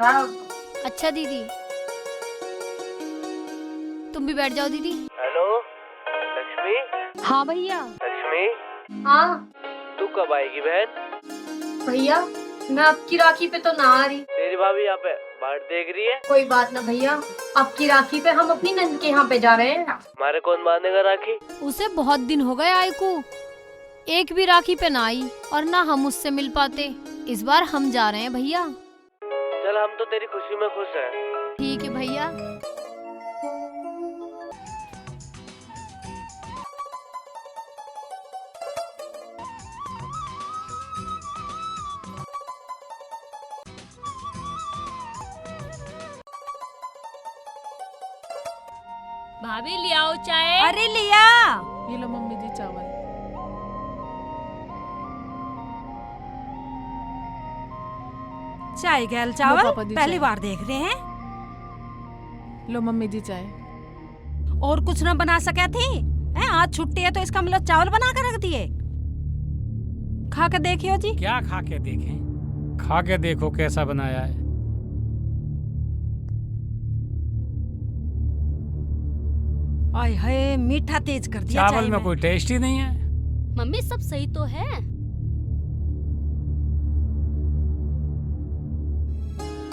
रहा। अच्छा दीदी, तुम भी बैठ जाओ दीदी। हेलो लक्ष्मी। हाँ भैया। लक्ष्मी हाँ तू कब आएगी बहन? भैया, मैं आपकी राखी पे तो ना आ रही। तेरी भाभी यहाँ पे बाट देख रही है। कोई बात ना भैया, आपकी राखी पे हम अपनी नंद के यहाँ पे जा रहे हैं। हमारे कौन बांधेगा राखी? उसे बहुत दिन हो गए आई को, एक भी राखी पे ना आई और ना हम उससे मिल पाते। इस बार हम जा रहे हैं भैया। चल हम तो तेरी खुशी में खुश हैं। ठीक है भैया। भाभी ले आओ चाय। अरे लिया। ये लो मम्मी जी चावल। चाय गैल लो चावल पापा जी पहली चाय। बार देख रहे हैं। लो मम्मी जी चाय। और कुछ न बना सके थी? आज छुट्टी है तो इसका मतलब चावल बना कर रख दिए। खा के देखियो जी। क्या खा के देखें? खा के देखो कैसा बनाया है। आय हाय, मीठा तेज कर दिया चावल में कोई टेस्ट ही नहीं है। मम्मी सब सही तो है।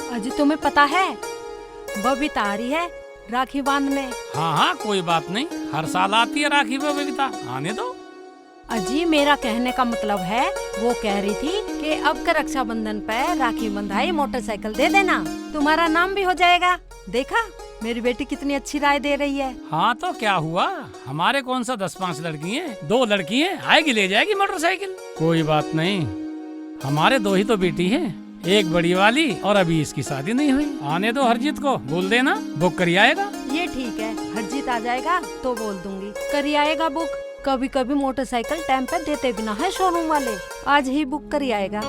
अजी तुम्हें पता है बबीता आ रही है राखी बांधने। हाँ हाँ कोई बात नहीं, हर साल आती है राखी पे बबीता, आने दो। अजी मेरा कहने का मतलब है, वो कह रही थी कि अब का रक्षाबंधन पे राखी बंधाई मोटरसाइकिल दे देना, तुम्हारा नाम भी हो जाएगा। देखा मेरी बेटी कितनी अच्छी राय दे रही है। हाँ तो क्या हुआ, हमारे कौन सा 10-5 लड़की हैं, 2 लड़की हैं, आएगी ले जाएगी मोटरसाइकिल। कोई बात नहीं, हमारे 2 ही तो बेटी हैं, एक बड़ी वाली और अभी इसकी शादी नहीं हुई। आने दो हरजीत को, बोल देना बुक करी आएगा। ये ठीक है, हरजीत आ जाएगा तो बोल दूंगी, करी आएगा बुक। कभी कभी मोटरसाइकिल टाइम पे देते भी ना है शोरूम वाले, आज ही बुक करी आएगा।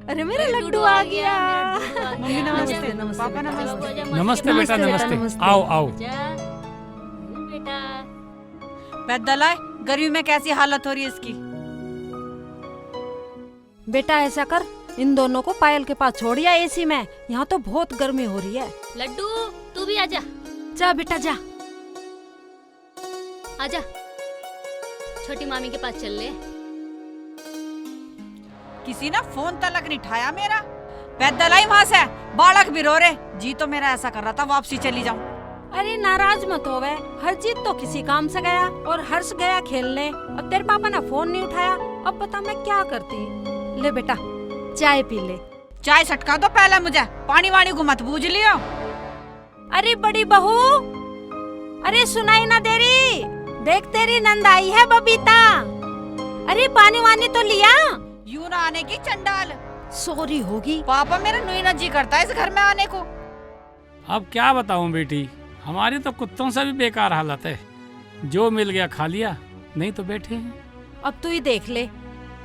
अरे मेरा लड्डू आ गया। मम्मी नमस्ते। नमस्ते पापा बेटा। नमस्ते। नमस्ते बेटा, नमस्ते। नमस्ते। आओ आओ। बेटा पैदल आए, गर्मी में कैसी हालत हो रही है इसकी। बेटा ऐसा कर, इन दोनों को पायल के पास छोड़िया एसी में, यहाँ तो बहुत गर्मी हो रही है। लड्डू तू भी आजा। जा बेटा जा। आजा, छोटी मामी के पास चल ले। किसी ने फोन तलक नहीं उठाया मेरा। पैदल आई वहाँ से, बालक भी रो रहे। जी तो मेरा ऐसा कर रहा था वापसी चली जाऊं। अरे नाराज मत हो वे, हरजीत तो किसी काम से गया और हर्ष गया खेलने। अब तेरे पापा ने फोन नहीं उठाया, अब बता मैं क्या करती। ले बेटा चाय पी ले। चाय सटका दो पहले मुझे, पानी वानी को मत बूझ लियो। अरे बड़ी बहू, अरे सुनाई ना दे रही, देख तेरी नंद आई है बबीता। अरे पानी वानी तो लिया। यूं ना आने की चंडाल। सॉरी होगी। पापा मेरा नुई ना जी करता है इस घर में आने को। अब क्या बताऊं बेटी, हमारी तो कुत्तों से भी बेकार हालत है। जो मिल गया खा लिया, नहीं तो बैठे हैं। अब तू ही देख ले,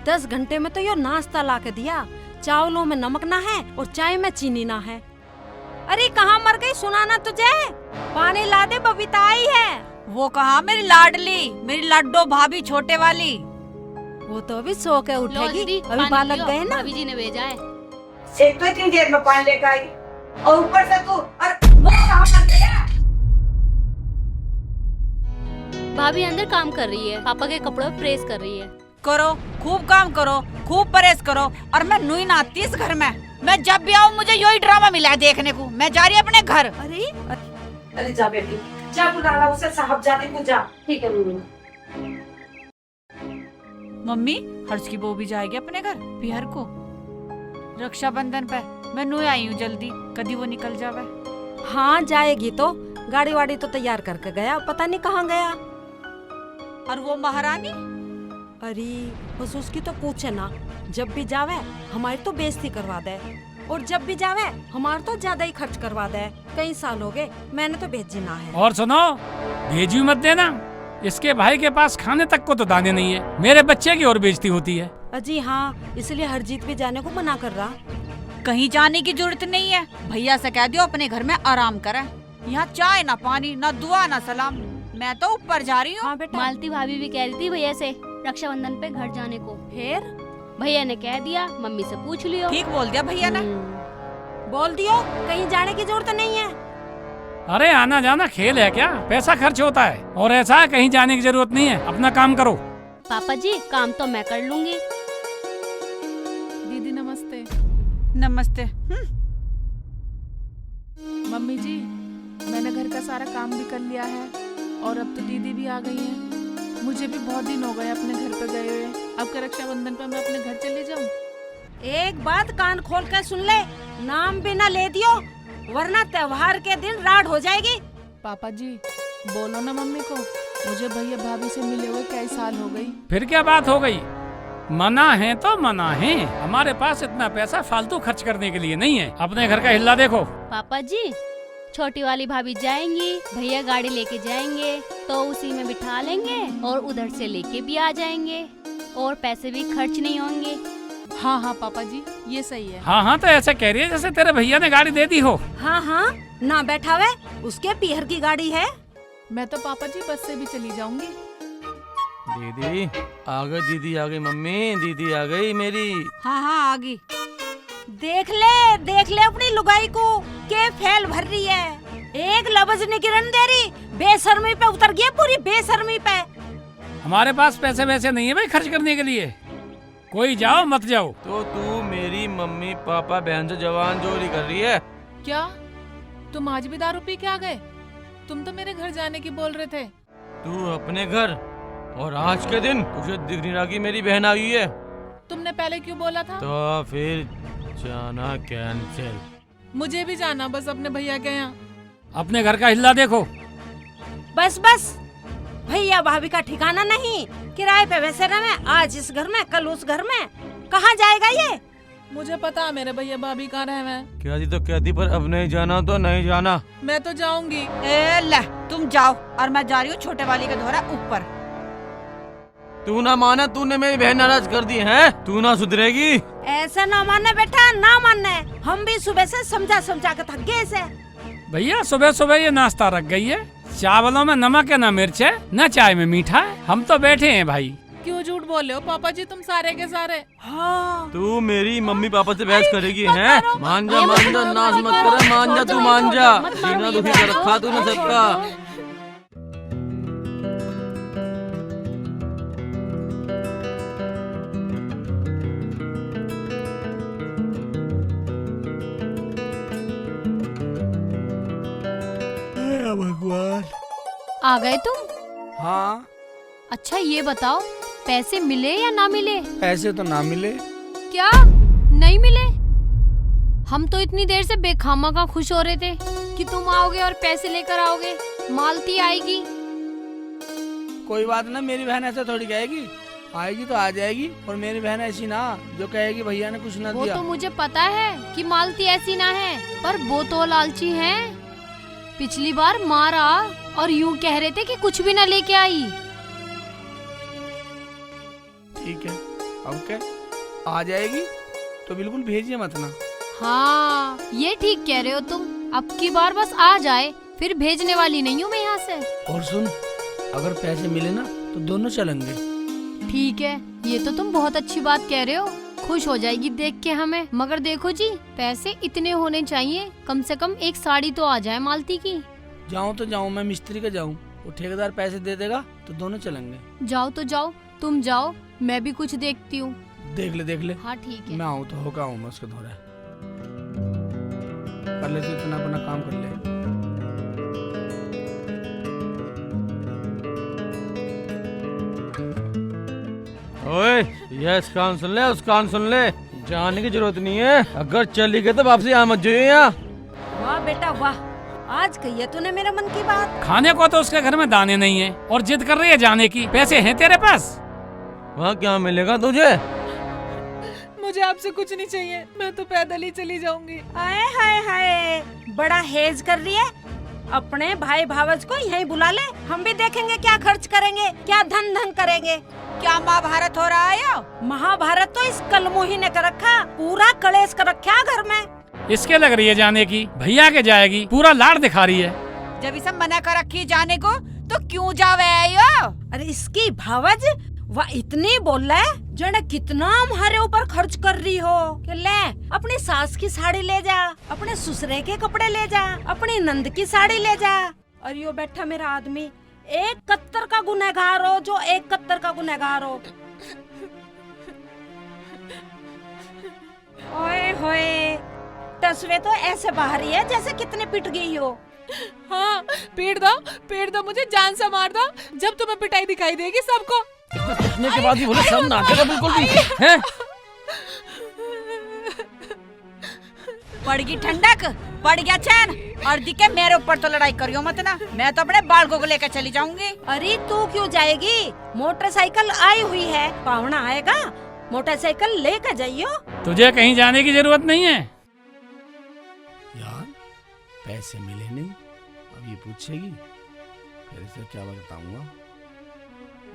10 घंटे में तो यो नाश्ता ला के दिया। चावलों में नमक ना है और चाय में चीनी ना है। अरे कहाँ मर गई सुना ना तुझे? पानी ला दे, बबीता आई है। वो कहा मेरी लाडली, मेरी लड्डो भाभी छोटे वाली। वो तो अभी सो के लो उठेगी, दीदी, अभी पानी बालक पियो, गए ना। भाभी जी ने भेजा है। एक तो इतनी देर में पानी लेकर आई और ऊपर से तू और वो कहाँ पर गया? भाभी अंदर काम कर रही है, पापा के कपड़ों पे प्रेस कर रही है। करो, खूब काम करो, खूब परहेज करो। और मैं नुई ना आती इस घर में। मैं जब भी आऊँ मुझे यही ड्रामा मिला है देखने को। मैं जा रही अपने घर। अरे जा बेटी, जा बुला ला उसे, साहबजादे को जा। ठीक है मम्मी। मम्मी हर्ष की बहू भी जाएगी अपने घर बिहार को रक्षाबंधन पे। मैं नुई आई हूँ जल्दी, कभी वो निकल जावे। हाँ जाएगी तो, गाड़ी वाड़ी तो तैयार करके गया, पता नहीं कहाँ गया। और वो महारानी? अरे बस उसकी तो पूछे ना, जब भी जावे हमारी तो बेइज्जती करवा दे, और जब भी जावे हमारा तो ज्यादा ही खर्च करवा दे। कई साल हो गए मैंने तो भेजना है। और सुनो, भेजी मत देना, इसके भाई के पास खाने तक को तो दाने नहीं है, मेरे बच्चे की और बेइज्जती होती है। अजी हाँ, इसलिए हरजीत भी जाने को मना कर रहा। कहीं जाने की जरूरत नहीं है, भैया से कह दियो अपने घर में आराम करे। यहाँ चाय ना पानी ना दुआ ना सलाम, मैं तो ऊपर जा रही हूँ। हाँ बेटा। मालती भाभी भी कह रही थी भैया से रक्षाबंधन पे घर जाने को। फिर भैया ने कह दिया मम्मी से पूछ लियो। ठीक बोल दिया भैया ने। बोल दियो कहीं जाने की जरूरत नहीं है। अरे आना जाना खेल है क्या, पैसा खर्च होता है, और ऐसा है कहीं जाने की जरूरत नहीं है, अपना काम करो। पापा जी काम तो मैं कर लूंगी। दीदी नमस्ते। नमस्ते। मम्मी जी, मैंने घर का सारा काम भी कर लिया है और अब तो दीदी भी आ गई है। मुझे भी बहुत दिन हो गए अपने घर पे गए हुए। अब का रक्षाबंधन पर मैं अपने घर चली जाऊँ? एक बात कान खोल कर सुन ले, नाम भी ना ले दियो, वरना त्योहार के दिन राड हो जाएगी। पापा जी बोलो ना मम्मी को, मुझे भैया भाभी से मिले हुए कई साल हो गई। फिर क्या बात हो गई, मना है तो मना है, हमारे पास इतना पैसा फालतू खर्च करने के लिए नहीं है। अपने घर का हिल्ला देखो। पापा जी छोटी वाली भाभी जाएंगी, भैया गाड़ी लेके जाएंगे तो उसी में बिठा लेंगे और उधर से लेके भी आ जाएंगे और पैसे भी खर्च नहीं होंगे। हाँ हाँ पापा जी ये सही है। हाँ हाँ, तो ऐसे कह रही है जैसे तेरे भैया ने गाड़ी दे दी हो। हाँ हाँ, ना बैठावे, उसके पीहर की गाड़ी है। मैं तो पापा जी बस से भी चली जाऊंगी। दीदी आ गई, दीदी आ गई, मम्मी दीदी आ गई मेरी। हाँ हाँ आ गई। देख ले अपनी लुगाई को, के फैल भर रही है, एक लफ्ज नहीं गिरन दे रही, बेशर्मी पे उतर गई पूरी, बेशर्मी पे। हमारे पास पैसे वैसे नहीं है भाई खर्च करने के लिए, कोई जाओ मत जाओ। तो तू मेरी मम्मी पापा बहन से जवान जोरी कर रही है क्या तुम आज भी दारू पी के आ गए? तुम तो मेरे घर जाने की बोल रहे थे। तू अपने घर, और आज के दिन तुझे दिख नहीं रहा कि मेरी बहन आई है, तुमने पहले क्यों बोला था? तो फिर जाना कैंसिल। मुझे भी जाना बस अपने भैया के यहाँ। अपने घर का हिल्ला देखो। बस बस, भैया भाभी का ठिकाना नहीं, किराए पे वैसे रहे, आज इस घर में कल उस घर में, कहाँ जाएगा ये? मुझे पता मेरे भैया भाभी कहाँ रहे हैं। कहती तो कहती, पर अब नहीं जाना तो नहीं जाना। मैं तो जाऊंगी। ए ले तुम जाओ, और मैं जा रही हूँ छोटे वाली के द्वारा ऊपर। तू ना माना, तूने मेरी बहन नाराज कर दी है, तू ना सुधरेगी। ऐसा ना मानने बेटा, ना मानने, हम भी सुबह से समझा के थक गए इसे। भैया सुबह सुबह ये नाश्ता रख गई है, चावलों में नमक है न मिर्च है न चाय में मीठा है, हम तो बैठे हैं भाई। क्यों झूठ बोले हो पापा जी तुम सारे के सारे? हाँ। तू मेरी मम्मी पापा से बहस करेगी हैं? मान जा नाश मत कर, मान जा तू, मान जा। सीना दुखी कर रखा तूने सबका। भगवान, आ गए तुम? हाँ, अच्छा ये बताओ पैसे मिले या ना मिले? पैसे तो ना मिले। क्या नहीं मिले? हम तो इतनी देर से बेखामा का खुश हो रहे थे कि तुम आओगे और पैसे लेकर आओगे, मालती आएगी। कोई बात ना, मेरी बहन ऐसे थोड़ी कहेगी, आएगी तो आ जाएगी। और मेरी बहन ऐसी ना जो कहेगी भैया ने कुछ ना वो दिया। तो मुझे पता है कि मालती ऐसी ना है, पर वो तो लालची है। पिछली बार मारा और यूं कह रहे थे कि कुछ भी ना लेके आई। ठीक है, अब क्या, आ जाएगी तो बिल्कुल भेजिए मत ना। हाँ ये ठीक कह रहे हो तुम, अब की बार बस आ जाए, फिर भेजने वाली नहीं हूँ मैं यहाँ से। और सुन, अगर पैसे मिले ना तो दोनों चलेंगे। ठीक है, ये तो तुम बहुत अच्छी बात कह रहे हो, खुश हो जाएगी देख के हमें। मगर देखो जी, पैसे इतने होने चाहिए, कम से कम एक साड़ी तो आ जाए मालती की। जाऊँ तो जाऊँ, मैं मिस्त्री का जाऊँ, वो ठेकेदार पैसे दे देगा तो दोनों चलेंगे। जाओ तो जाओ, तुम जाओ, मैं भी कुछ देखती हूँ। देख ले। हाँ ठीक है। मैं आऊँ तो होगा, मैं उसके धोरा कर ले, तो इतना अपना काम कर ले। ओए ये इस कान सुन ले, उस कान सुन ले, जाने की जरूरत नहीं है, अगर चली गई तो वापसी आ मत जाइए यहाँ। वाह बेटा वाह, आज कही तूने मेरे मन की बात। खाने को तो उसके घर में दाने नहीं है और जिद कर रही है जाने की। पैसे हैं तेरे पास? वहाँ क्या मिलेगा तुझे? मुझे आपसे कुछ नहीं चाहिए, मैं तो पैदल ही चली जाऊंगी। हाय हाय हाय, बड़ा हेज कर रही है। अपने भाई भावज को यहीं बुला ले, हम भी देखेंगे क्या खर्च करेंगे, क्या धन धन करेंगे। क्या महाभारत हो रहा है? महाभारत तो इस कलमुही ने कर रखा, पूरा कलेश कर रखा घर में। इसके लग रही है जाने की, भैया के जाएगी, पूरा लाड़ दिखा रही है। जब इसे मना कर रखी जाने को तो क्यों जावे आयो? अरे इसकी भावज वह इतनी बोल रहा है जने कितना हमारे ऊपर खर्च कर रही हो कि ले अपनी सास की साड़ी ले जा, अपने ससुरे के कपड़े ले जा, अपनी नंद की साड़ी ले जा। और यो बैठा मेरा आदमी एक कत्तर का गुनहगार हो, जो एक कत्तर का गुनहगार हो। ओए होए, तस्वीर तो ऐसे बाहरी है जैसे कितने पिट गई हो। हाँ, पीट दो मुझे, जान से मार दो, जब तुम्हें पिटाई दिखाई देगी सबको। पिटने के बाद भी बोले सब ना आएगा बिल्कुल भी हैं? पड़ गई ठंडक, पड़ गया चैन, और दिखे मेरे ऊपर तो लड़ाई करियो मत ना, मैं तो अपने बालकों को लेकर चली जाऊंगी। अरे तू क्यों जाएगी? मोटरसाइकिल आई हुई है, पावना आएगा, मोटरसाइकिल लेकर जाइयो। तुझे कहीं जाने की जरूरत नहीं है। यार पैसे मिले नहीं, अब ये पूछेगी, फिर इसे क्या बताऊंगा।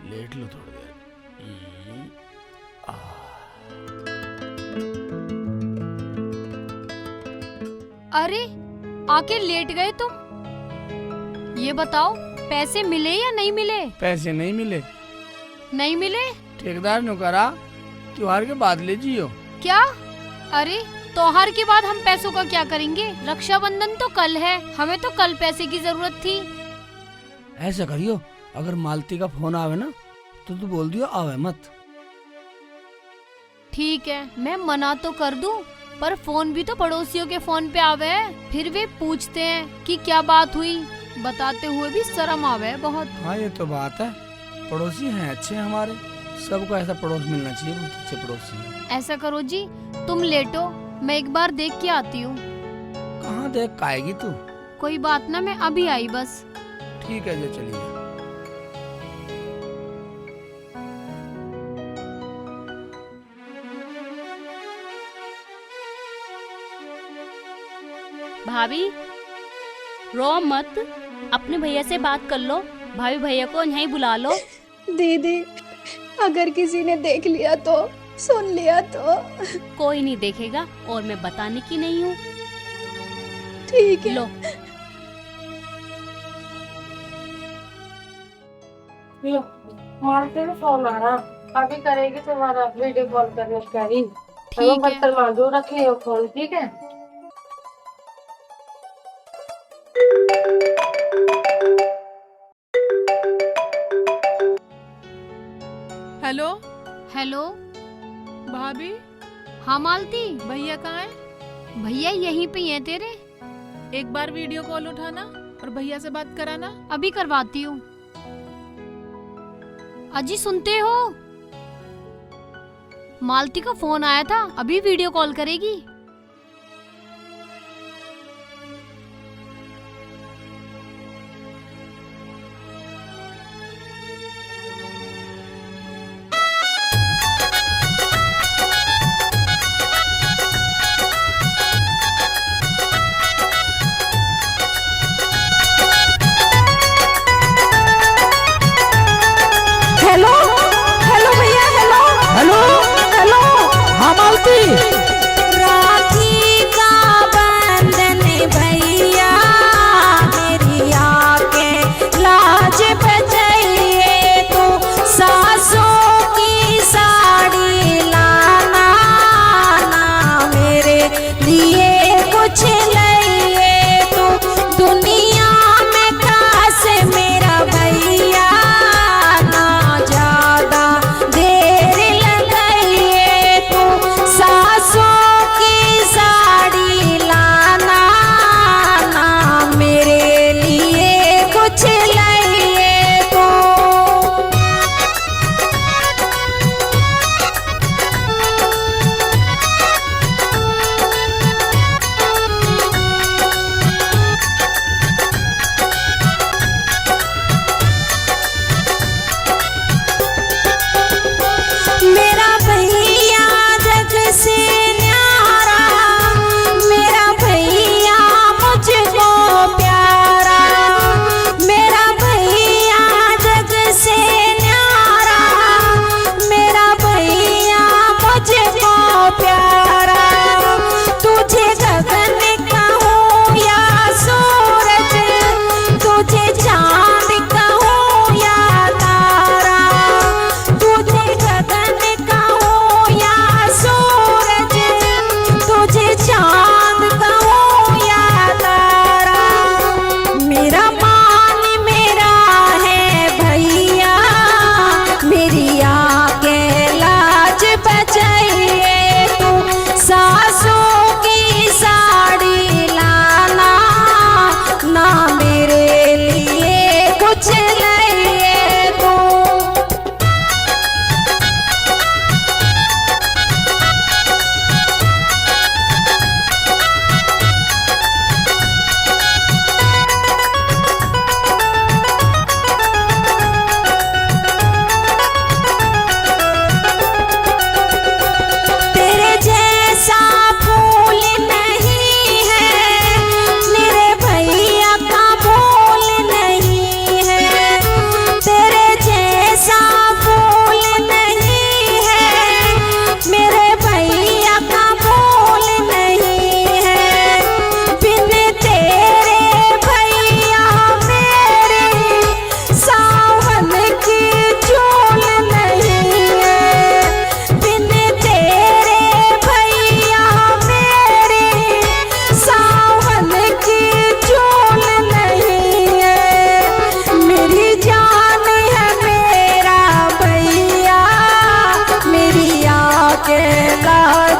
लेट लो थोड़ी देर। अरे आके लेट गए तुम। ये बताओ पैसे मिले या नहीं मिले? पैसे नहीं मिले। नहीं मिले? ठेकेदार ने करा त्योहार के बाद ले जियो। क्या? अरे त्योहार के बाद हम पैसों का क्या करेंगे? रक्षाबंधन तो कल है, हमें तो कल पैसे की जरूरत थी। ऐसा करियो, अगर मालती का फोन आवे ना तो तू बोल दियो आवे मत। ठीक है, मैं मना तो कर दूं, पर फोन भी तो पड़ोसियों के फोन पे आवे है, फिर वे पूछते हैं कि क्या बात हुई, बताते हुए भी शर्म आवे है बहुत। हाँ ये तो बात है, पड़ोसी हैं अच्छे हमारे, सबको ऐसा पड़ोस मिलना चाहिए, बहुत अच्छे पड़ोसी हैं। ऐसा करो जी, तुम लेटो, मैं एक बार देख के आती हूँ। कहाँ देख के आएगी तू? कोई बात ना, मैं अभी आई बस। ठीक है जो चलिए। भाभी रो मत, अपने भैया से बात कर लो, भाभी भैया को यहीं बुला लो। दीदी अगर किसी ने देख लिया तो, सुन लिया तो? कोई नहीं देखेगा, और मैं बताने की नहीं हूँ। ठीक है। लो मालती में फोन आ रहा, अभी करेगी तुम्हारा वीडियो कॉल करने का ही। ठीक है। बर्तन मांजो, रखे हो फोन, ठीक है? हेलो हेलो भाभी, हाँ मालती, भैया कहाँ है? भैया यहीं पे हैं तेरे। एक बार वीडियो कॉल उठाना और भैया से बात कराना। अभी करवाती हूँ। अजी सुनते हो? मालती का फोन आया था, अभी वीडियो कॉल करेगी। हेलो हेलो भैया, हेलो हेलो हेलो। हाँ मालती। रात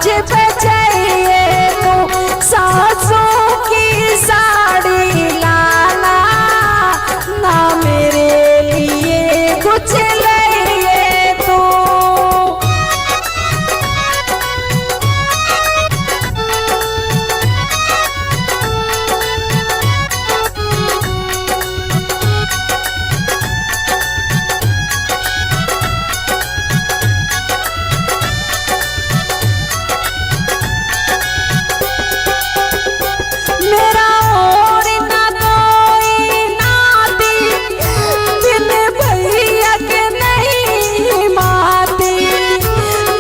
लाज पे चाहिए तू सासों की साड़ी लाना ना मेरे लिए कुछ लाइए तू। मेरा और ना कोई नाती बिन भैया के नहीं माती।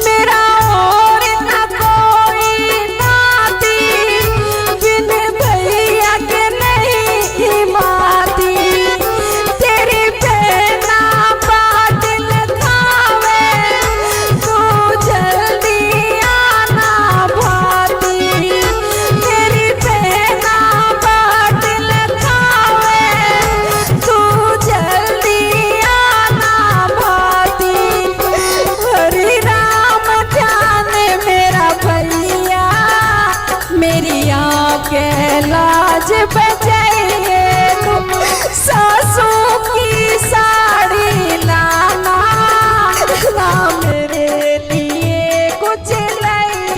मेरा और ना कोई नाती बिन भैया के नहीं माती। तेरी बहना बादल खावे तू जल्दी आना भाती। तेरी बहना बादल खावे तू जल्दी आना भाती। हरि राम जाने मेरा भैया मेरी आंखें लाज बचाइए तू सासू की साड़ी लाना ना मेरे लिए कुछ लाइए।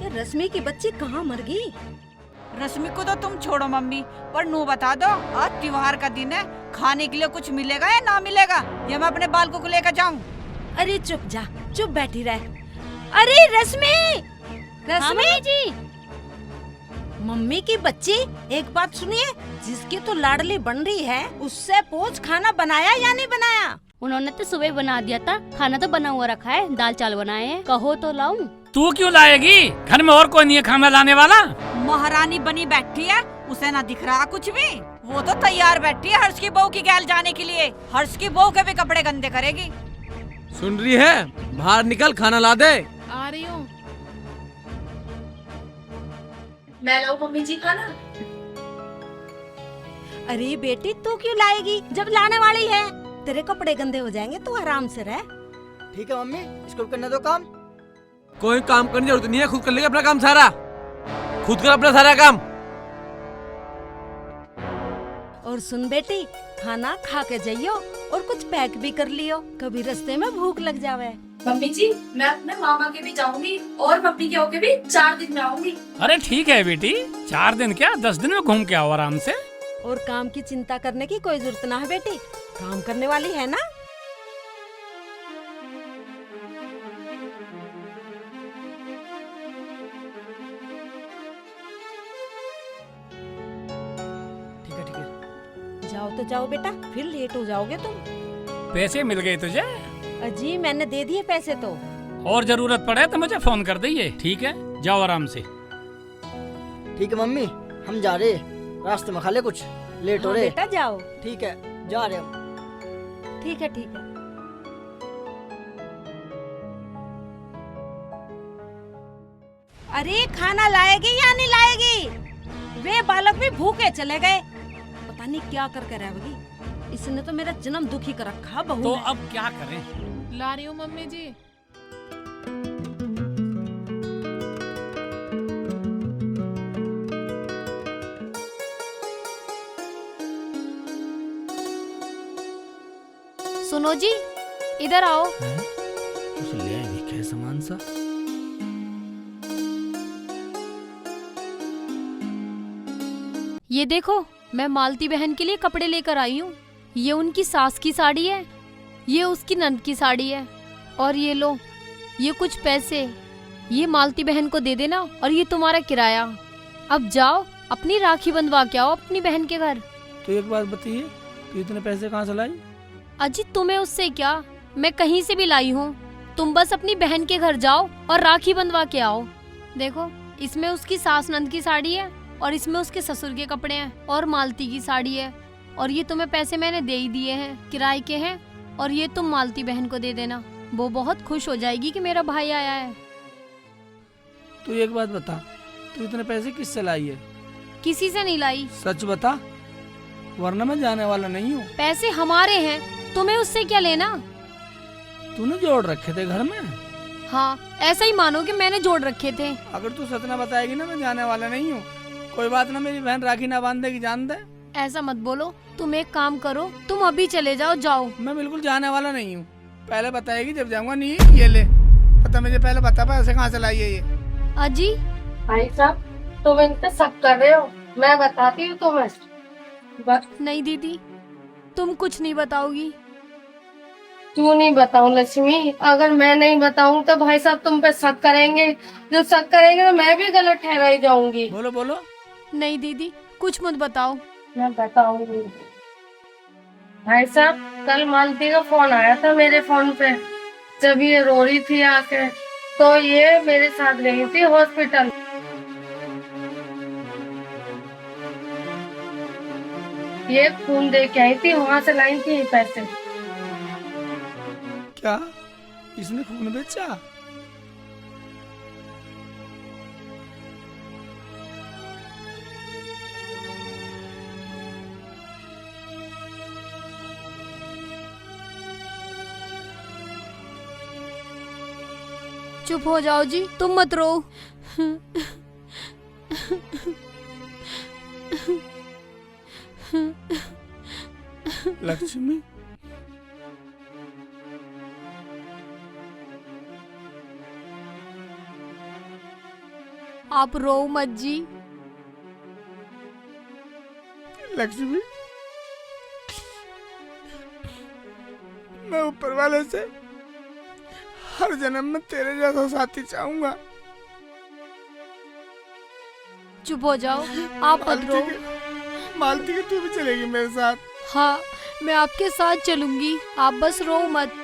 ये रश्मि की बच्ची कहाँ मर गई? रश्मि को तो तुम छोड़ो मम्मी, पर नू बता दो आज त्योहार का दिन है, खाने के लिए कुछ मिलेगा या ना मिलेगा, या मैं अपने बालकों को लेकर जाऊं? अरे चुप जा, चुप बैठी रह। अरे रश्मि, रश्मि जी। मम्मी की बच्ची, एक बात सुनिए, जिसकी तो लाडली बन रही है उससे पूछ खाना बनाया या नहीं बनाया? उन्होंने तो सुबह बना दिया था, खाना तो बना हुआ रखा है, दाल चावल बनाए हैं, कहो तो लाऊं? तू क्यों लाएगी? घर में और कोई नहीं है खाना लाने वाला? महारानी बनी बैठी है, उसे ना दिख रहा कुछ भी। वो तो तैयार बैठी है हर्ष की बहू की गैल जाने के लिए। हर्ष की बहू के भी कपड़े गंदे करेगी। सुन रही है? बाहर निकल, खाना ला दे। आ रही हूँ। मैं लाऊं मम्मी जी खाना? अरे बेटी तू क्यों लाएगी जब लाने वाली है? तेरे कपड़े गंदे हो जाएंगे, तू आराम से रह। ठीक है मम्मी, इसको करने दो काम। कोई काम करने की जरूरत नहीं है, खुद कर लेगा अपना काम सारा। खुद कर अपना सारा काम। और सुन बेटी, खाना खा के जाइयो और कुछ पैक भी कर लियो, कभी रास्ते में भूख लग जावे। मम्मी जी मैं अपने मामा के भी जाऊंगी और मम्मी के होके भी 4 दिन में आऊंगी। अरे ठीक है बेटी, 4 दिन क्या 10 दिन में घूम के आओ आराम से। और काम की चिंता करने की कोई जरूरत ना है बेटी, काम करने वाली है ना। ठीक है ठीक है। जाओ तो जाओ बेटा, फिर लेट हो जाओगे तुम। पैसे मिल गए तुझे? अजी मैंने दे दिए पैसे तो। और जरूरत पड़े तो मुझे फोन कर दीजिए, ठीक है? जाओ आराम से। ठीक है मम्मी, हम जा रहे हैं, रास्ते में खा ले कुछ, लेट हो हाँ रहे। बेटा जाओ। ठीक है, जा रहे हम। ठीक है ठीक है। अरे खाना लाएगी या नहीं लाएगी? वे बालक भी भूखे चले गए, पता नहीं क्या करके रहेगी। इसने तो मेरा जन्म दुखी कर रखा बहू तो ने। अब क्या करें? ला रही हूँ मम्मी जी। सुनो जी, इधर आओ। कुछ ले आएगी क्या सामान सा? ये देखो, मैं मालती बहन के लिए कपड़े लेकर आई हूँ। ये उनकी सास की साड़ी है, ये उसकी नंद की साड़ी है, और ये लो, ये कुछ पैसे, ये मालती बहन को दे देना, और ये तुम्हारा किराया। अब जाओ अपनी राखी बंधवा के आओ अपनी बहन के घर। तो एक बात बताइए, तू इतने पैसे कहाँ से लाई? अजी तुम्हें उससे क्या, मैं कहीं से भी लाई हूँ। तुम बस अपनी बहन के घर जाओ और राखी बंधवा के आओ। देखो, इसमें उसकी सास नंद की साड़ी है, और इसमें उसके ससुर के कपड़े हैं, और मालती की साड़ी है, और ये तुम्हें पैसे मैंने दे ही दिए हैं, किराए के हैं, और ये तुम मालती बहन को दे देना। वो बहुत खुश हो जाएगी कि मेरा भाई आया है। तू एक बात बता, तू इतने पैसे किससे लाई है? किसी से नहीं लाई। सच बता, वरना मैं जाने वाला नहीं हूँ। पैसे हमारे हैं, तुम्हें उससे क्या लेना? तूने जोड़ रखे थे घर में। हाँ, ऐसा ही मानो कि मैंने जोड़ रखे थे। अगर तू सच ना बताएगी ना, मैं जाने वाला नहीं हूँ। कोई बात ना, मेरी बहन राखी ना बांधेगी, जान दे। ऐसा मत बोलो, तुम एक काम करो, तुम अभी चले जाओ। जाओ। मैं बिल्कुल जाने वाला नहीं हूँ। पहले बताएगी जब जाऊंगा। नहीं ये ले, पता मुझे पहले बता, पैसे कहाँ से लाई है ये? अजी भाई साहब, तुम इन पे शक कर रहे हो, मैं बताती हूँ तुम्हें। नहीं दीदी, तुम कुछ नहीं बताओगी। क्यों नहीं बताऊं लक्ष्मी? अगर मैं नहीं बताऊं तो भाई साहब तुम पे शक करेंगे। जब शक करेंगे तो मैं भी गलत ठहराई जाऊंगी। बोलो बोलो। नहीं दीदी, कुछ मत बताओ। मैं बताऊंगी। भाई साहब, कल मालती का फोन आया था मेरे फोन पे। जब ये रो रही थी आके, तो ये मेरे साथ गई थी हॉस्पिटल। ये खून दे के आई थी, वहाँ से लाई थी पैसे। क्या इसने खून बेचा? चुप हो जाओ जी, तुम मत रो। लक्ष्मी, आप रो मत जी। लक्ष्मी, मैं ऊपर वाले से हर जन्म में तेरे जैसा साथी चाहूंगा। चुप हो जाओ, आप मत रो। मालती के तू भी चलेगी मेरे साथ? हाँ, मैं आपके साथ चलूंगी, आप बस रो मत।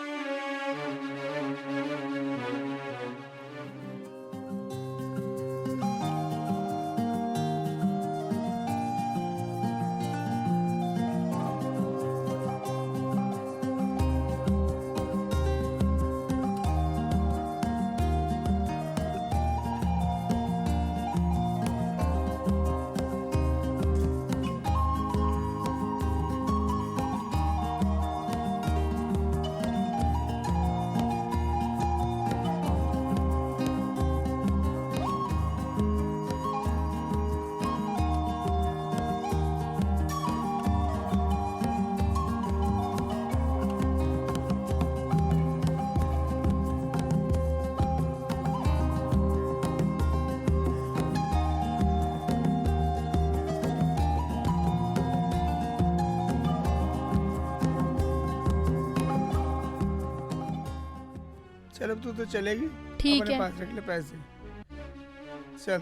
चल अब तू तो चलेगी। ठीक अपने है। पास रख ले पैसे। चल।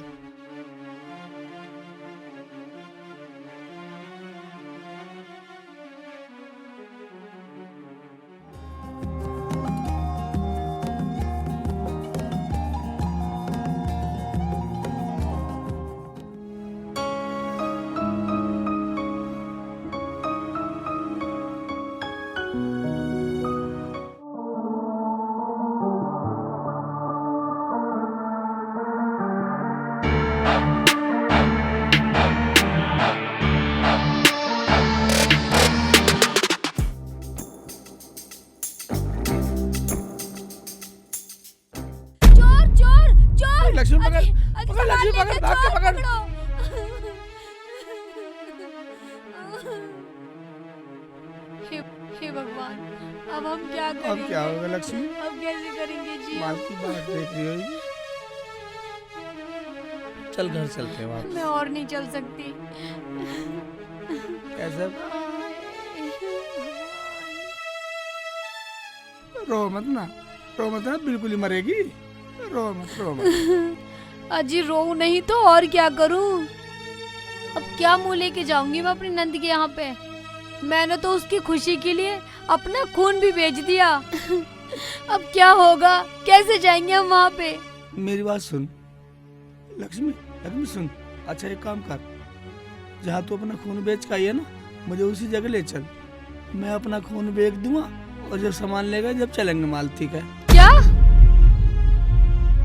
लक्ष्मी पकड़, पकड़ लक्ष्मी पकड़, भाग के पकड़। हे भगवान, अब हम क्या करेंगे? अब क्या होगा लक्ष्मी? अब कैसे करेंगे जी? माल की बात देख रही होगी। चल घर चलते हैं वापस। मैं और नहीं चल सकती। कैसे? रो मत ना, रो मत ना, बिल्कुल ही मरेगी। रो मत, रो मत। अजी रो नहीं तो और क्या करूं? अब क्या मुंह लेके जाऊंगी मैं अपनी नंद के यहाँ पे? मैंने तो उसकी खुशी के लिए अपना खून भी बेच दिया। अब क्या होगा? कैसे जाएंगे हम वहाँ पे? मेरी बात सुन लक्ष्मी, लक्ष्मी सुन। अच्छा एक काम कर, जहाँ तू अपना खून बेच का आई है ना, मुझे उसी जगह ले चल। मैं अपना खून बेच दूंगा और जब सामान लेगा जब चलेंगे मालती का। क्या?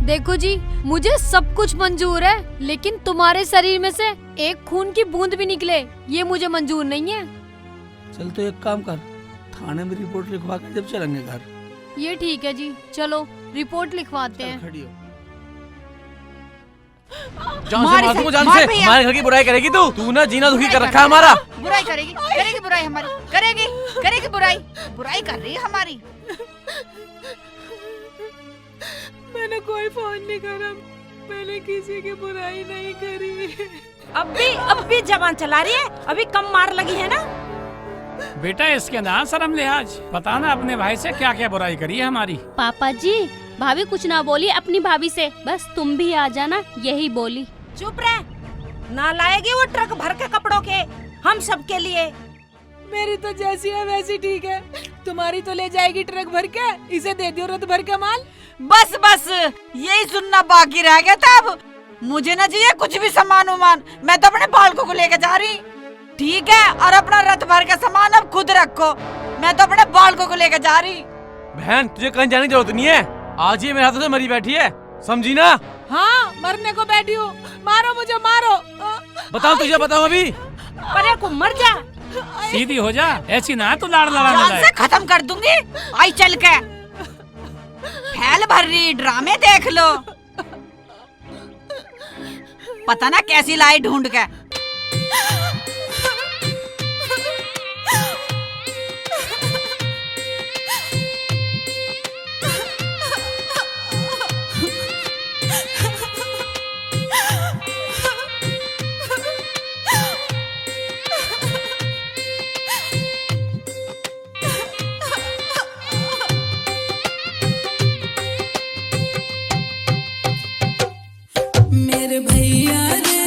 देखो जी, मुझे सब कुछ मंजूर है, लेकिन तुम्हारे शरीर में से एक खून की बूंद भी निकले ये मुझे मंजूर नहीं है। चल तो एक काम कर, थाने में रिपोर्ट लिखवा के जब चलेंगे घर। ये ठीक है जी, चलो रिपोर्ट लिखवाते हैं। खड़ी हो। जान से मार दूंगा, जान से। हमारे घर की बुराई करेगी तू ना जीना दुखी कर रखा है हमारा। बुराई करेगी, करेगी बुराई हमारी, करेगी करेगी बुराई, बुराई कर रही है हमारी। मैंने कोई फोन नहीं करा, मैंने किसी की बुराई नहीं करी। अब भी जबान चला रही है, अभी कम मार लगी है ना। बेटा इसके ना शर्म लिहाज, पता ना अपने भाई से क्या क्या बुराई करी है हमारी। पापा जी, भाभी कुछ ना बोली अपनी भाभी से, बस तुम भी आ जाना यही बोली। चुप रह, ना लाएगी वो ट्रक भर के कपड़ों के हम सब के लिए। मेरी तो जैसी है वैसी ठीक है, तुम्हारी तो ले जाएगी ट्रक भर के, इसे दे दियो रथ भर का माल। बस बस यही सुनना बाकी रह गया था। अब मुझे ना चाहिए कुछ भी सामान उमान, मैं तो अपने बालकों को लेके जा रही। ठीक है, और अपना रथ भर का सामान अब खुद रखो, मैं तो अपने बालकों को लेके जा रही। बहन तुझे कहीं जाने की जरूरत नहीं है, आज ही मेरे हाथों से मरी बैठी है, समझी ना। हाँ, मरने को बैठी हूँ, मारो मुझे मारो। बताओ तुझे बताऊं अभी। अरे को मर जा, सीधी हो जा, ऐसी ना तो लाड़ लड़ाने जान लाए। से खत्म कर दूंगी, आई चल के। फैल भर रही ड्रामे देख लो, पता ना कैसी लाई ढूंढ के। मेरे भैया रे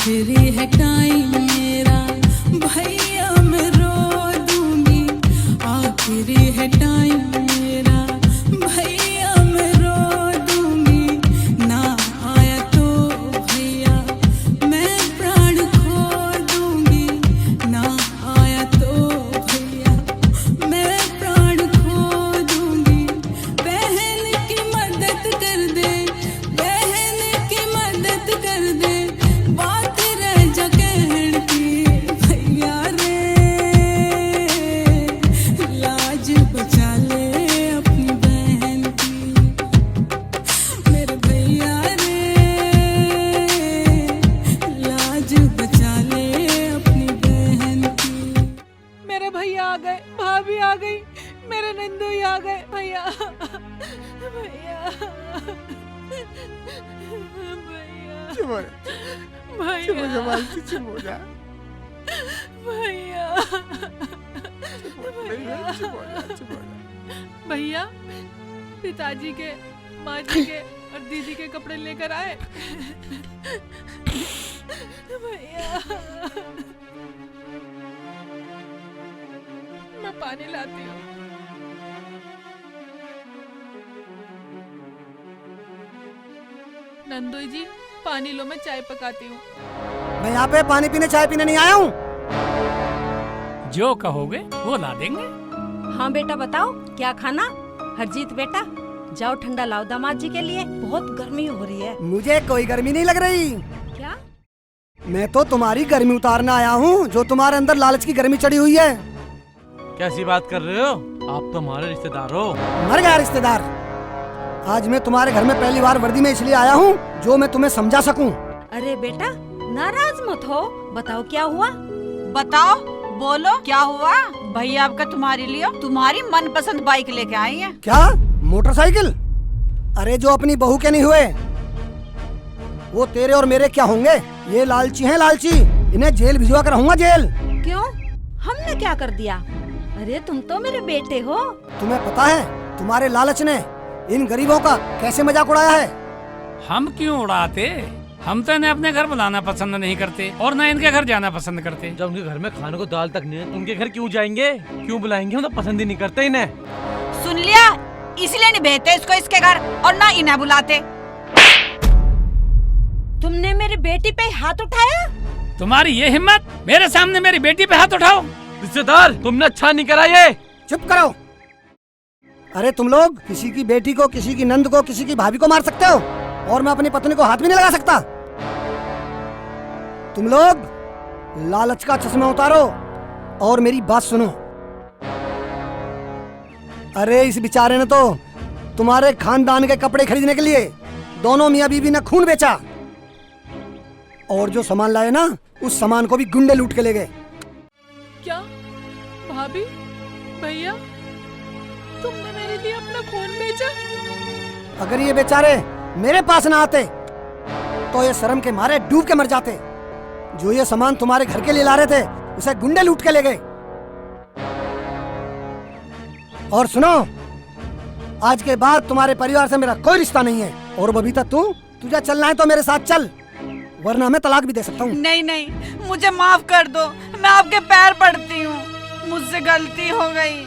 आखिरी है टाइम मेरा भैया मैं रो दूंगी, आखिरी है टाइम मेरा भैया मैं रो दूंगी, ना आया तो भैया मैं प्राण खो दूंगी, ना आया तो भैया मैं प्राण खो दूंगी। बहन की मदद कर दे, बहन की मदद कर दे, बात रह जा कहन की भैया रे, लाज बचा ले अपनी बहन की, मेरे भैया रे, लाज बचा ले अपनी बहन की। मेरे भैया आ गए, भाभी आ गई, मेरे नंदू ही आ गए। भैया भैया भैया भैया भैया पिताजी के, माँ जी के और दीदी के कपड़े लेकर आए। भैया मैं पानी लाती हूँ। नंदोई जी पानी लो, मैं चाय पकाती हूँ। मैं यहाँ पे पानी पीने चाय पीने नहीं आया हूँ। जो कहोगे वो ला देंगे। हाँ बेटा बताओ क्या खाना। हरजीत बेटा जाओ ठंडा लाओ दामाद जी के लिए, बहुत गर्मी हो रही है। मुझे कोई गर्मी नहीं लग रही। क्या? मैं तो तुम्हारी गर्मी उतारने आया हूँ, जो तुम्हारे अंदर लालच की गर्मी चढ़ी हुई है। कैसी बात कर रहे हो? आप तो हमारे रिश्तेदार हो। मर गया रिश्तेदार। आज मैं तुम्हारे घर में पहली बार वर्दी में इसलिए आया हूँ जो मैं तुम्हें समझा सकूं। अरे बेटा नाराज मत हो, बताओ क्या हुआ। बताओ, बोलो क्या हुआ। भैया आपका तुम्हारे लिए तुम्हारी मनपसंद बाइक लेके आई है। क्या? मोटरसाइकिल? अरे जो अपनी बहू के नहीं हुए वो तेरे और मेरे क्या होंगे। ये लालची हैं, लालची। इन्हें जेल भिजवा कर रहूंगा, जेल। क्यों? हमने क्या कर दिया? अरे तुम तो मेरे बेटे हो। तुम्हें पता है तुम्हारे लालच ने इन गरीबों का कैसे मजाक उड़ाया है। हम क्यों उड़ाते? हम तो इन्हें अपने घर बुलाना पसंद नहीं करते और न इनके घर जाना पसंद करते। जब उनके घर में खाने को दाल तक नहीं है, उनके घर क्यों जाएंगे, क्यों बुलाएंगे? हम तो पसंद ही नहीं करते इन्हें। सुन लिया, इसलिए नहीं भेजते इसको इसके घर और ना इन्हें बुलाते। तुमने मेरी बेटी पे हाथ उठाया? तुम्हारी ये हिम्मत, मेरे सामने मेरी बेटी पे हाथ उठाओ। रिश्तेदार तुमने अच्छा नहीं करा ये। चुप करो। अरे तुम लोग किसी की बेटी को, किसी की नंद को, किसी की भाभी को मार सकते हो और मैं अपनी पत्नी को हाथ भी नहीं लगा सकता। तुम लोग लालच का चश्मा उतारो और मेरी बात सुनो। अरे इस बेचारे ने तो तुम्हारे खानदान के कपड़े खरीदने के लिए दोनों मियाँ बीवी ने खून बेचा और जो सामान लाए ना उस सामान को भी गुंडे लूट के ले गए। क्या भाभी, भैया, तुमने मेरे लिए अपना खून बेचा? अगर ये बेचारे मेरे पास ना आते तो ये शर्म के मारे डूब के मर जाते। जो ये सामान तुम्हारे घर के लिए ला रहे थे उसे गुंडे लूट के ले गए। और सुनो, आज के बाद तुम्हारे परिवार से मेरा कोई रिश्ता नहीं है। और बबीता तुझे चलना है तो मेरे साथ चल, वरना मैं तलाक भी दे सकता हूँ। नहीं नहीं, मुझे माफ कर दो, मैं आपके पैर पड़ती हूँ, मुझसे गलती हो गई।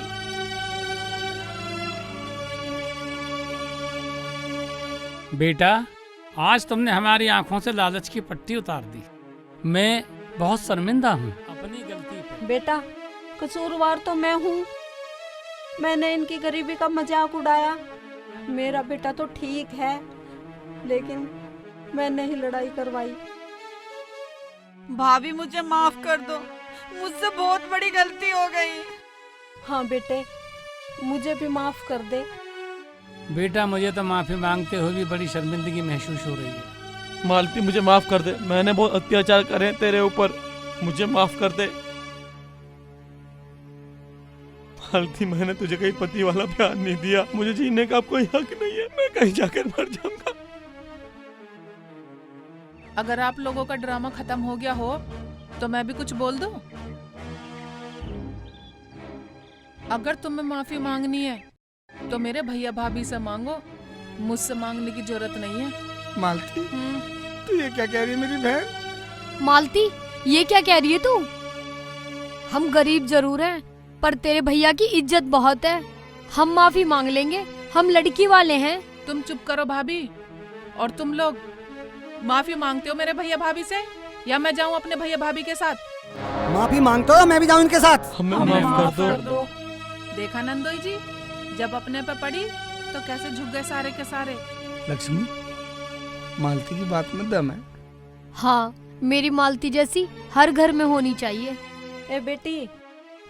बेटा आज तुमने हमारी आंखों से लालच की पट्टी उतार दी। मैं बहुत शर्मिंदा हूँ अपनी गलती पे। बेटा कसूरवार तो मैं हूँ, मैंने इनकी गरीबी का मजाक उड़ाया। मेरा बेटा तो ठीक है लेकिन मैंने ही लड़ाई करवाई। भाभी मुझे माफ कर दो, मुझसे बहुत बड़ी गलती हो गई। हाँ बेटे मुझे भी माफ कर दे। बेटा मुझे तो माफी मांगते हुए भी बड़ी शर्मिंदगी महसूस हो रही है। मालती मुझे माफ कर दे, मैंने बहुत अत्याचार करे तेरे ऊपर, मुझे माफ कर दे। मालती मैंने तुझे कहीं पति वाला प्यार नहीं दिया, मुझे जीने का कोई हक नहीं है, मैं कहीं जाकर मर जाऊंगा। अगर आप लोगों का ड्रामा खत्म हो गया हो तो मैं भी कुछ बोल दूं? अगर तुम्हें माफी मांगनी है तो मेरे भैया भाभी से मांगो, मुझसे मांगने की जरूरत नहीं है। मालती तू ये क्या कह रही है मेरी बहन? मालती, ये क्या कह रही है तू? हम गरीब जरूर हैं, पर तेरे भैया की इज्जत बहुत है। हम माफी मांग लेंगे, हम लड़की वाले हैं। तुम चुप करो भाभी। और तुम लोग माफी मांगते हो मेरे भैया भाभी से, या मैं जाऊं अपने भैया भाभी के साथ? माफी मांगते हो, मैं भी जाऊं इनके साथ? हमें माफ कर दो। देखा नंदोई जी, जब अपने पे पड़ी तो कैसे झुक गए सारे के सारे। लक्ष्मी, मालती की बात में दम है। हाँ, मेरी मालती जैसी हर घर में होनी चाहिए। ए बेटी,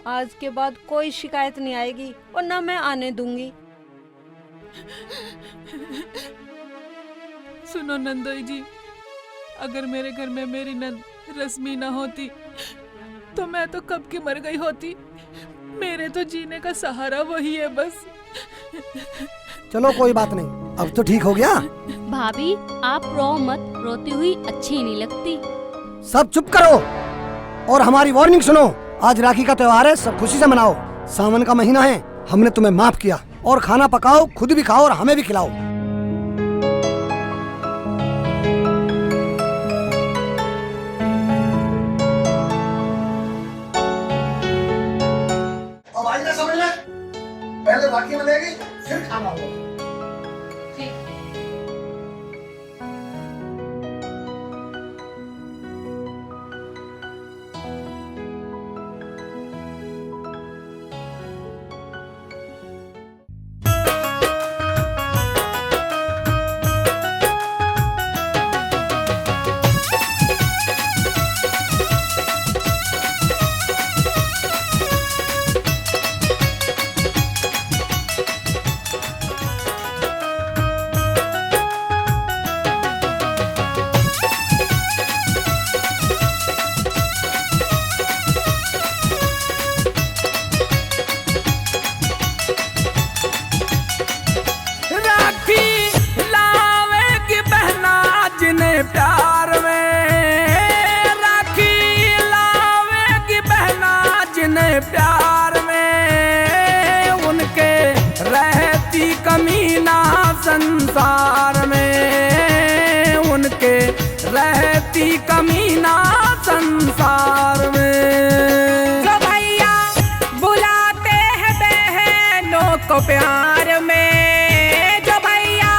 आज के बाद कोई शिकायत नहीं आएगी और ना मैं आने दूंगी। सुनो नंदोई जी, अगर मेरे घर में मेरी नंद रश्मि न होती तो मैं तो कब की मर गई होती। मेरे तो जीने का सहारा वही है बस। चलो कोई बात नहीं, अब तो ठीक हो गया। भाभी आप रो मत, रोती हुई अच्छी नहीं लगती। सब चुप करो और हमारी वार्निंग सुनो। आज राखी का त्योहार है, सब खुशी से मनाओ। सावन का महीना है, हमने तुम्हें माफ किया। और खाना पकाओ, खुद भी खाओ और हमें भी खिलाओ। अब आई ना समझ में, पहले राखी बनेगी फिर खाना होगा। प्यार में राखी लावेगी बहना जिन्हें प्यार में, उनके रहती कमी ना संसार में, उनके रहती कमी ना संसार में। जो भैया बुलाते हैं बहनों को प्यार में, जो भैया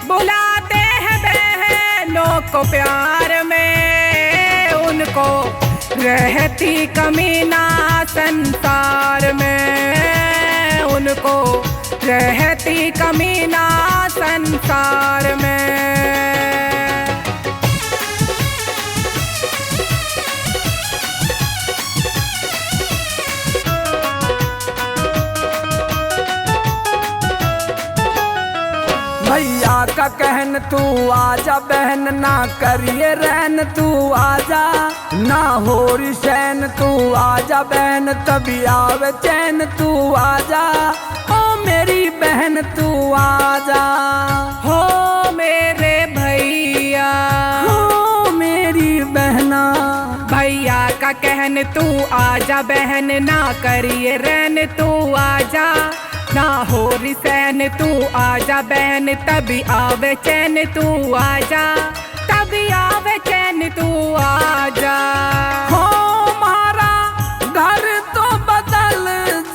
बुलाते हैं बहनों को प्यार में, उनको रहती कमी ना संसार में, उनको रहती कमी ना संसार में। भैया का कहन तू आजा, बहन ना करिए रहन तू आजा, ना हो रिशैन तू आजा बहन, तभी आवे चैन तू आजा, ओ मेरी बहन तू आजा। हो मेरे भैया, हो मेरी बहना, भैया का कहन तू आजा, बहन ना करिए रहन तू आजा, ना हो रिसैन तू आजा बहन, तभी आवे चैन तू आजा, तभी आवे चैन तू आजा। हो हमारा घर तो बदल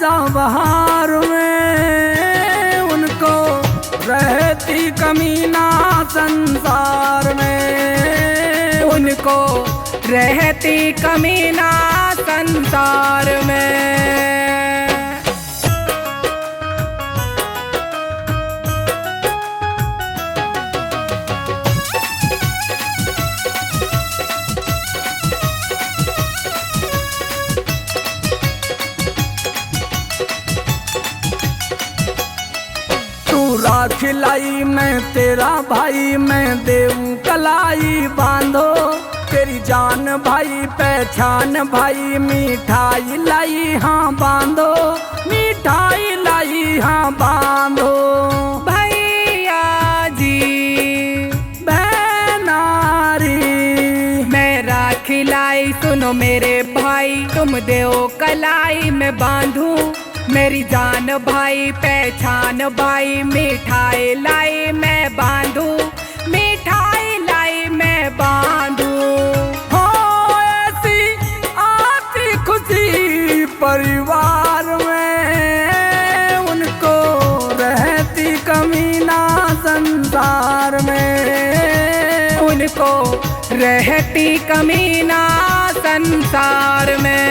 जा बहार में, उनको रहती कमी ना संसार में, उनको रहती कमी ना संसार में। खिलाई मैं तेरा भाई, मैं देऊं कलाई बांधो, तेरी जान भाई पहचान भाई, मिठाई लाई हाँ बांधो, मिठाई लाई हाँ बांधो। भैया जी बहनारी मैं राखी लाई, सुनो मेरे भाई, तुम देओ कलाई में बांधूं, मेरी जान भाई पहचान भाई, मिठाई लाई मैं बांधूं, मिठाई लाई मैं बांधूं। हो परिवार में, उनको रहती कमी ना संसार में, उनको रहती कमी ना संसार में।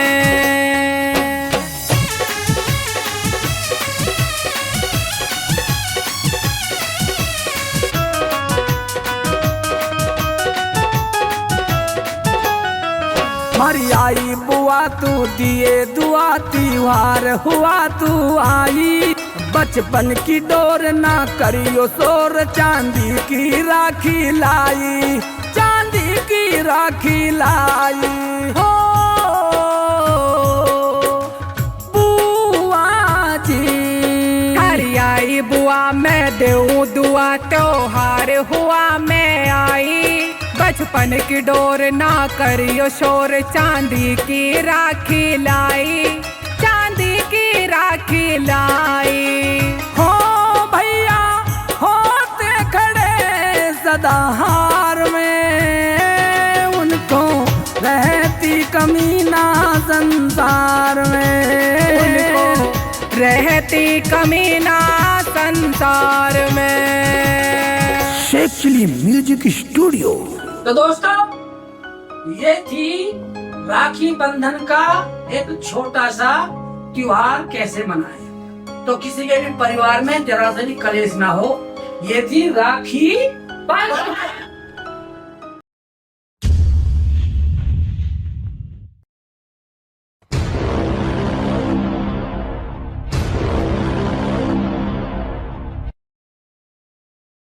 हमारी आई बुआ तू दिए दुआ, त्योहार हुआ तू आई, बचपन की डोर ना करियो शोर, चांदी की राखी लाई, चांदी की राखी लाई। हो बुआ जी, हरी आई बुआ मैं देऊं दुआ, त्योहार हुआ मैं आई, बचपन की डोर ना करियो शोर, चांदी की राखी लाई, चांदी की राखी लाई। हो भैया होते खड़े सदा हार में, उनको रहती कमी ना संसार में, उनको रहती कमी ना संसार में। Sheikh Chilli music studio. तो दोस्तों, ये थी राखी बंधन का एक छोटा सा त्योहार कैसे मनाएं, तो किसी के भी परिवार में जरा सा भी कलेश ना हो। ये थी राखी बंधन।